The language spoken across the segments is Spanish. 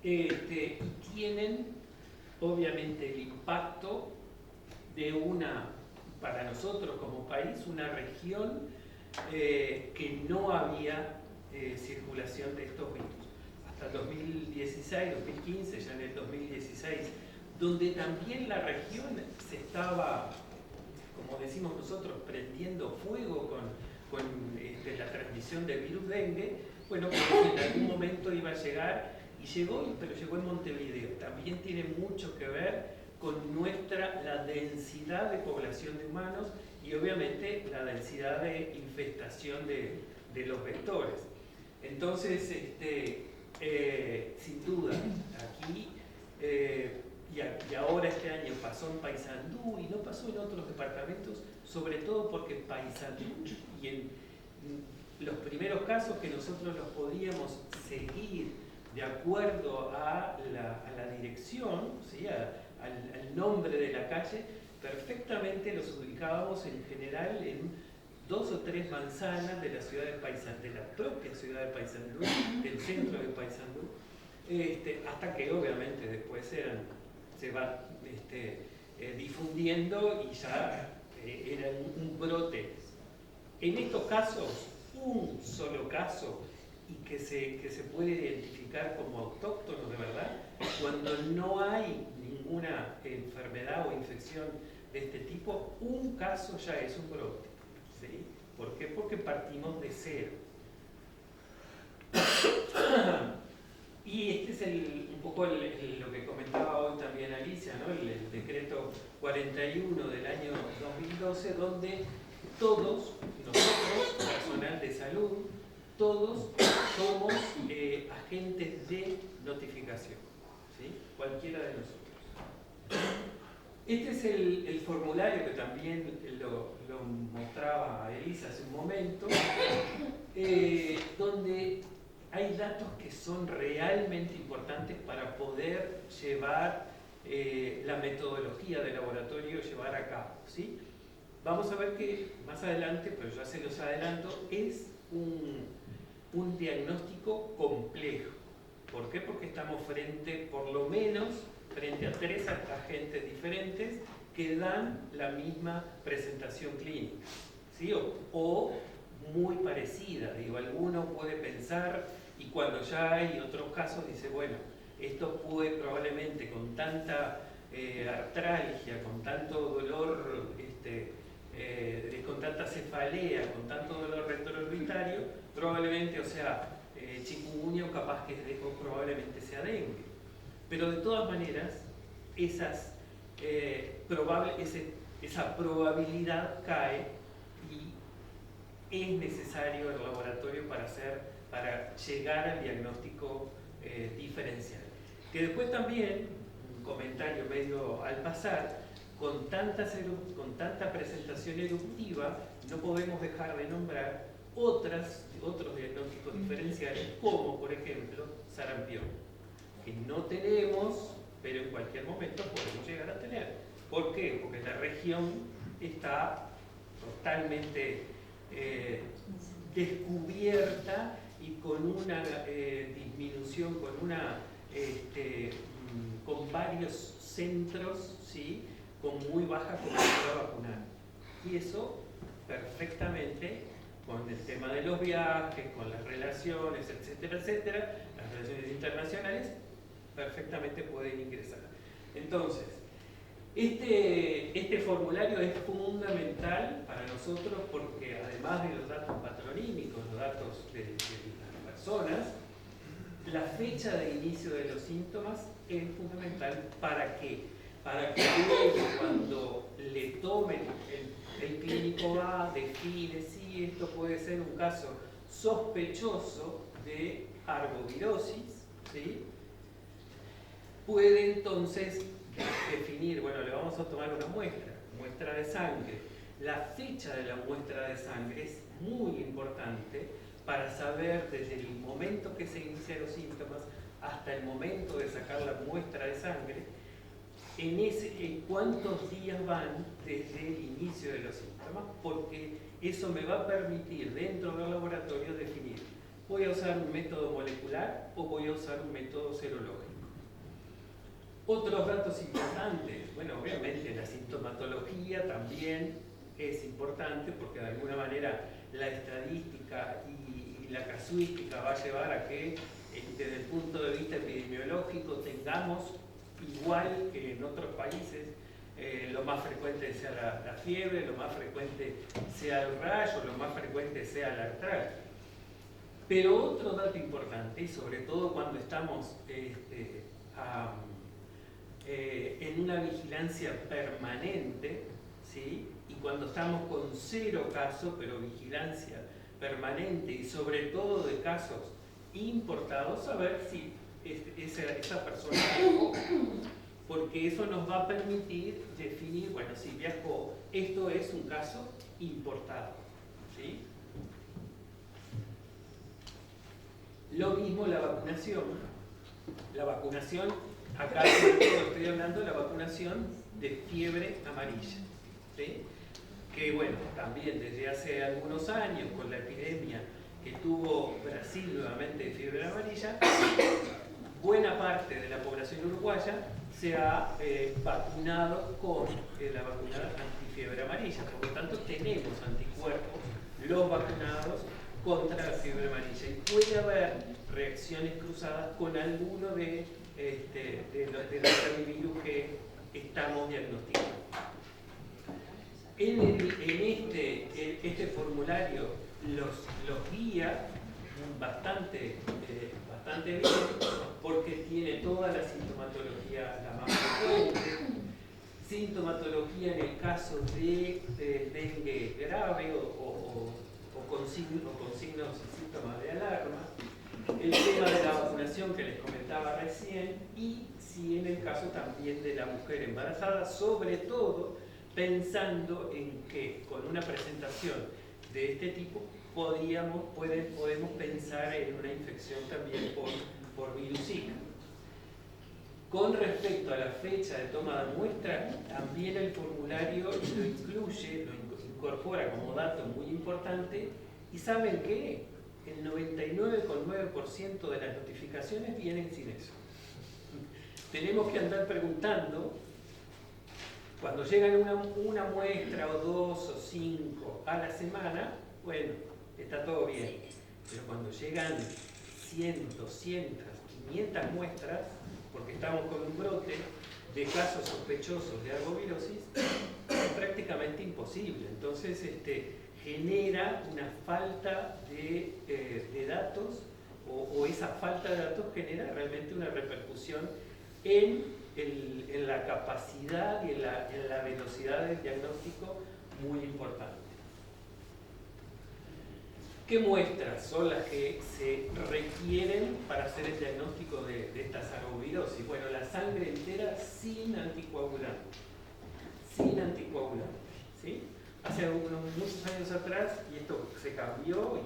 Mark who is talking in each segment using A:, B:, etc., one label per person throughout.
A: y tienen obviamente el impacto de para nosotros como país, una región que no había circulación de estos virus. Hasta el 2016, 2015, ya en el 2016, donde también la región se estaba, como decimos nosotros, prendiendo fuego con la transmisión del virus dengue. Bueno, pues en algún momento iba a llegar, y llegó, pero llegó en Montevideo. También tiene mucho que ver con la densidad de población de humanos y obviamente la densidad de infestación de los vectores. Entonces, sin duda, aquí y ahora este año pasó en Paysandú y no pasó en otros departamentos, sobre todo porque Paysandú y en los primeros casos que nosotros los podíamos seguir de acuerdo a la dirección, ¿sí? al nombre de la calle, perfectamente los ubicábamos en general en 2 o 3 manzanas de la ciudad de Paysandú, de la propia ciudad de Paysandú, del centro de Paysandú, hasta que obviamente después se va difundiendo y ya era un brote. En estos casos, un solo caso y que se puede identificar como autóctono de verdad, cuando no hay ninguna enfermedad o infección de este tipo, un caso ya es un brote. ¿Sí? ¿Por qué? Porque partimos de cero. Y este es un poco lo que comentaba hoy también Alicia, ¿no? El decreto 41 del año 2012, donde todos nosotros, personal de salud, todos somos agentes de notificación, ¿sí? Cualquiera de nosotros. Este es el formulario que también lo mostraba Elisa hace un momento, donde hay datos que son realmente importantes para poder llevar la metodología de laboratorio, llevar a cabo, ¿sí? Vamos a ver que más adelante, pero ya se los adelanto, es un diagnóstico complejo. ¿Por qué? Porque estamos por lo menos frente a 3 agentes diferentes que dan la misma presentación clínica, ¿sí? O muy parecida. Digo, alguno puede pensar, y cuando ya hay otros casos dice, bueno, esto puede probablemente con tanta artralgia, con tanto dolor, con tanta cefalea, con tanto dolor retroorbitario, probablemente, o sea, chikungunya, capaz que probablemente sea dengue. Pero de todas maneras, esa probabilidad cae y es necesario el laboratorio para llegar al diagnóstico diferencial. Que después también, un comentario medio al pasar, con tanta presentación eruptiva, no podemos dejar de nombrar otros diagnósticos diferenciales, como por ejemplo sarampión, que no tenemos, pero en cualquier momento podemos llegar a tener. ¿Por qué? Porque la región está totalmente descubierta y con una disminución, con varios centros, ¿sí? Con muy baja cobertura vacunal. Y eso perfectamente, con el tema de los viajes, con las relaciones, etcétera, etcétera, las relaciones internacionales, perfectamente pueden ingresar. Entonces, este formulario es fundamental para nosotros porque además de los datos patronímicos, los datos de las personas, la fecha de inicio de los síntomas es fundamental para que luego cuando le tomen el clínico A, define si esto puede ser un caso sospechoso de arbovirosis, ¿sí? Puede entonces definir, bueno, le vamos a tomar una muestra de sangre. La fecha de la muestra de sangre es muy importante para saber desde el momento que se inician los síntomas hasta el momento de sacar la muestra de sangre, en cuántos días van desde el inicio de los síntomas, porque eso me va a permitir dentro del laboratorio definir, ¿voy a usar un método molecular o voy a usar un método serológico? Otros datos importantes, bueno, obviamente la sintomatología también es importante porque de alguna manera la estadística y la casuística va a llevar a que desde el punto de vista epidemiológico tengamos, igual que en otros países, lo más frecuente sea la fiebre, lo más frecuente sea el rash o lo más frecuente sea la artralgia. Pero otro dato importante, y sobre todo cuando estamos en una vigilancia permanente, ¿sí? Y cuando estamos con 0 casos, pero vigilancia permanente y sobre todo de casos importados, saber si esa persona viajó, porque eso nos va a permitir definir, bueno, si viajó, esto es un caso importado, ¿sí? Lo mismo la vacunación. La vacunación, acá estoy hablando de la vacunación de fiebre amarilla, ¿sí? Que bueno, también desde hace algunos años con la epidemia que tuvo Brasil nuevamente de fiebre amarilla, buena parte de la población uruguaya se ha vacunado con la vacuna antifiebre amarilla. Por lo tanto, tenemos anticuerpos, los vacunados, contra la fiebre amarilla. Y puede haber reacciones cruzadas con alguno de los virus que estamos diagnosticando. En este formulario los guía bastante bien, porque tiene toda la sintomatología la más frecuente, sintomatología en el caso de dengue grave o con signos y síntomas de alarma, el tema de la vacunación que les comentaba recién, y si en el caso también de la mujer embarazada, sobre todo pensando en que con una presentación de este tipo podemos pensar en una infección también por virus Zika. Con respecto a la fecha de toma de muestra, también el formulario lo incluye, lo incorpora como dato muy importante, y ¿saben qué? El 99,9% de las notificaciones vienen sin eso. Tenemos que andar preguntando, cuando llegan una muestra o 2 o 5 a la semana, bueno, está todo bien. Pero cuando llegan 100, 200, 500 muestras, porque estamos con un brote de casos sospechosos de arbovirosis, es prácticamente imposible. Entonces genera una falta de datos, o esa falta de datos genera realmente una repercusión en la capacidad y en la velocidad del diagnóstico muy importante. ¿Qué muestras son las que se requieren para hacer el diagnóstico de estas arbovirosis? Bueno, la sangre entera sin anticoagulante. Sin anticoagulante, ¿sí? Hace muchos años atrás, y esto se cambió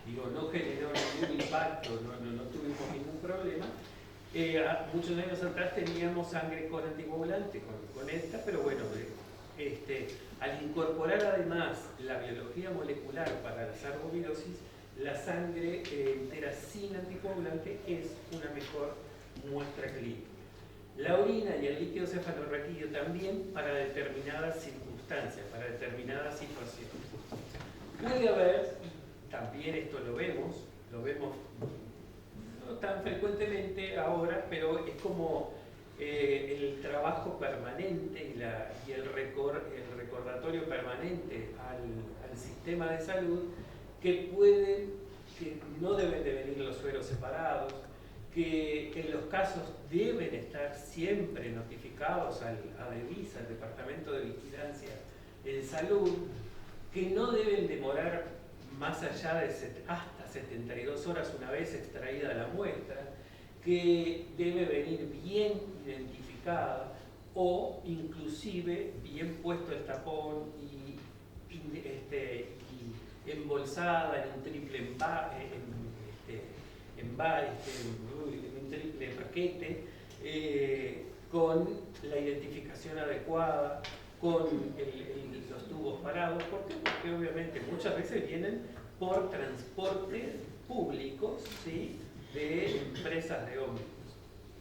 A: y no generó ningún impacto, no tuvimos ningún problema. Muchos años atrás teníamos sangre con anticoagulante, con esta, pero bueno, al incorporar además la biología molecular para las arbovirosis, la sangre entera sin anticoagulante es una mejor muestra clínica. La orina y el líquido cefalorraquídeo también para determinadas circunstancias, para determinadas situaciones. Puede haber, y también esto lo vemos no tan frecuentemente ahora, pero es como el trabajo permanente y el recordatorio permanente al sistema de salud que no deben de venir los sueros separados, que los casos deben estar siempre notificados al DEVISA, al Departamento de Vigilancia en Salud, que no deben demorar más allá de hasta 72 horas una vez extraída la muestra, que debe venir bien identificada o inclusive bien puesto el tapón y embolsada en un triple en un triple paquete, con la identificación adecuada, con los tubos parados. ¿Por qué? Porque obviamente muchas veces vienen por transportes públicos, ¿sí?, de empresas de ómnibus.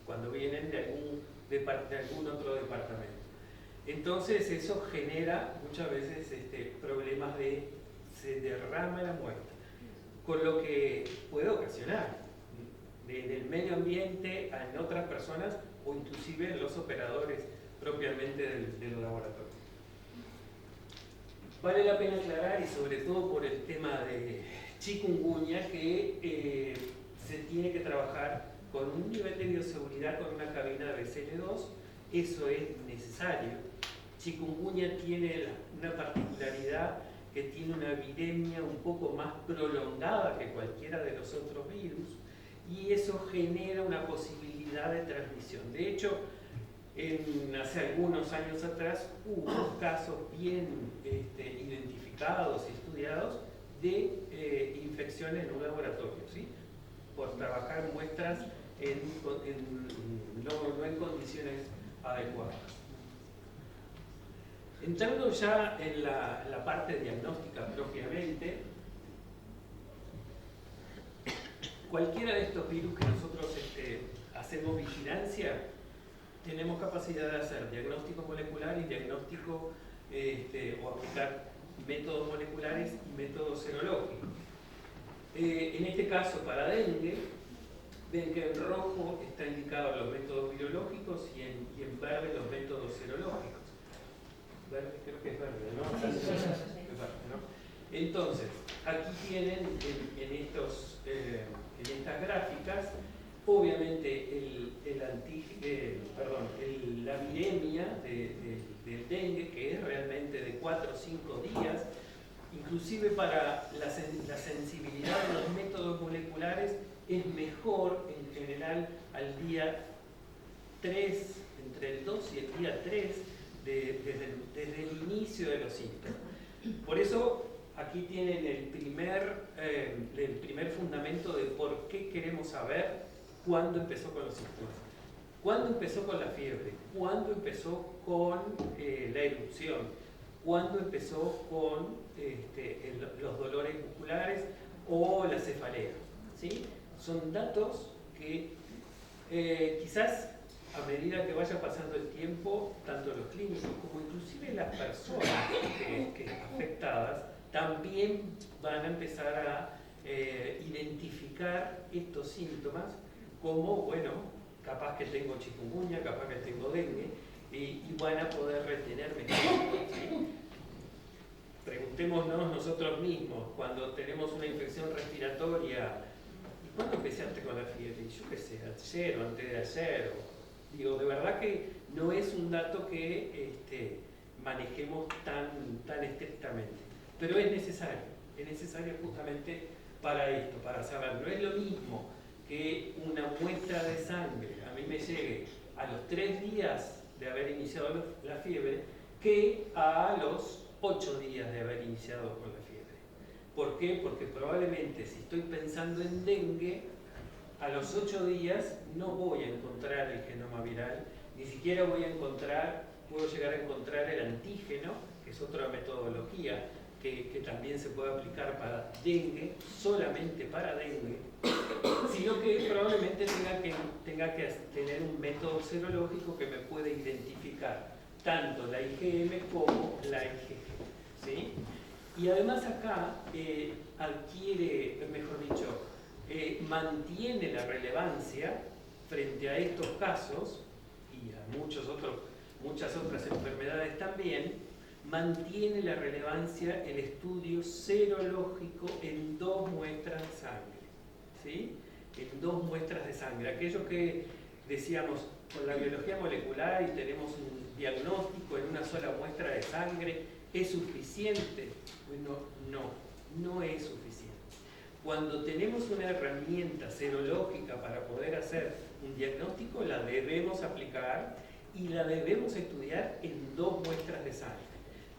A: cuando vienen de algún otro departamento. Entonces eso genera muchas veces problemas de se derrama la muestra, con lo que puede ocasionar en el medio ambiente, en otras personas o inclusive en los operadores propiamente del laboratorio. Vale la pena aclarar, y sobre todo por el tema de chikungunya, que se tiene que trabajar con un nivel de bioseguridad con una cabina de BCL2. Eso es necesario. Chikungunya tiene una particularidad que tiene una viremia un poco más prolongada que cualquiera de los otros virus, y eso genera una posibilidad de transmisión. De hecho, hace algunos años atrás hubo casos bien identificados y estudiados de infecciones en un laboratorio, ¿sí? Por trabajar muestras no en condiciones adecuadas. Entrando ya en la parte diagnóstica propiamente, cualquiera de estos virus que nosotros hacemos vigilancia, tenemos capacidad de hacer diagnóstico molecular y diagnóstico o aplicar métodos moleculares y métodos serológicos. En este caso, para dengue, ven que en rojo está indicado los métodos virológicos y en verde los métodos serológicos. Verde, creo que es verde, ¿no? Sí, es verde, ¿no? Entonces, aquí tienen en estas gráficas, obviamente la viremia del dengue, que es realmente de 4 o 5 días, inclusive para la sensibilidad de los métodos moleculares es mejor en general al día 3, entre el 2 y el día 3, desde el inicio de los síntomas. Por eso aquí tienen el primer fundamento de por qué queremos saber cuándo empezó con los síntomas. ¿Cuándo empezó con la fiebre? ¿Cuándo empezó con la erupción? ¿Cuándo empezó con los dolores musculares o la cefalea? ¿Sí? Son datos que quizás a medida que vaya pasando el tiempo, tanto los clínicos como inclusive las personas afectadas también van a empezar a identificar estos síntomas como, bueno, capaz que tengo chikungunya, capaz que tengo dengue, y van a poder retener mejor. ¿Sí? Preguntémonos nosotros mismos, cuando tenemos una infección respiratoria, ¿y cuándo empezaste con la fiebre? Yo qué sé, ayer o antes de ayer. Digo, de verdad que no es un dato que manejemos tan estrictamente, pero es necesario justamente para esto, para saber. No es lo mismo que una muestra de sangre a mí me llegue a los 3 días de haber iniciado la fiebre que a los 8 días de haber iniciado con la fiebre. ¿Por qué? Porque probablemente si estoy pensando en dengue, a los 8 días no voy a encontrar el genoma viral, ni siquiera puedo llegar a encontrar el antígeno, que es otra metodología que también se puede aplicar para dengue, solamente para dengue, sino que probablemente tenga que tener un método serológico que me pueda identificar tanto la IgM como la IgG. ¿Sí? Y además acá mantiene la relevancia frente a estos casos y a muchas otras enfermedades también, mantiene la relevancia el estudio serológico en 2 muestras de sangre. ¿Sí? En 2 muestras de sangre. Aquello que decíamos con la biología molecular y tenemos un diagnóstico en una sola muestra de sangre, ¿es suficiente? Bueno, no es suficiente. Cuando tenemos una herramienta serológica para poder hacer un diagnóstico, la debemos aplicar y la debemos estudiar en 2 muestras de sangre.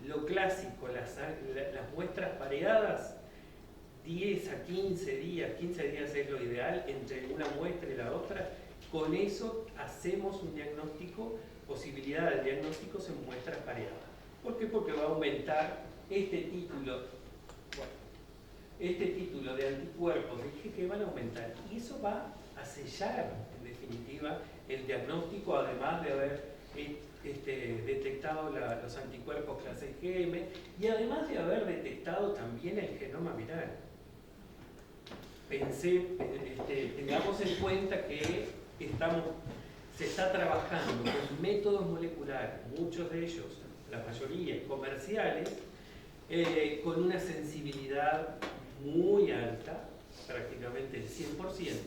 A: Lo clásico, las muestras pareadas, 10 a 15 días es lo ideal entre una muestra y la otra. Con eso hacemos un diagnóstico, posibilidad de diagnósticos en muestras pareadas. ¿Por qué? Porque va a aumentar este título de anticuerpos que van a aumentar, y eso va a sellar en definitiva el diagnóstico, además de haber detectado los anticuerpos clase IgM y además de haber detectado también el genoma viral. Tengamos en cuenta que se está trabajando con métodos moleculares, muchos de ellos, la mayoría comerciales, con una sensibilidad muy alta, prácticamente el 100%,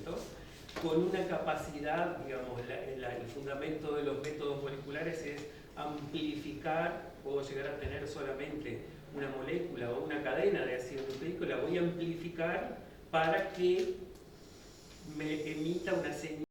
A: con una capacidad, digamos, el fundamento de los métodos moleculares es amplificar, puedo llegar a tener solamente una molécula o una cadena de ácido nucleico, la voy a amplificar para que me emita una señal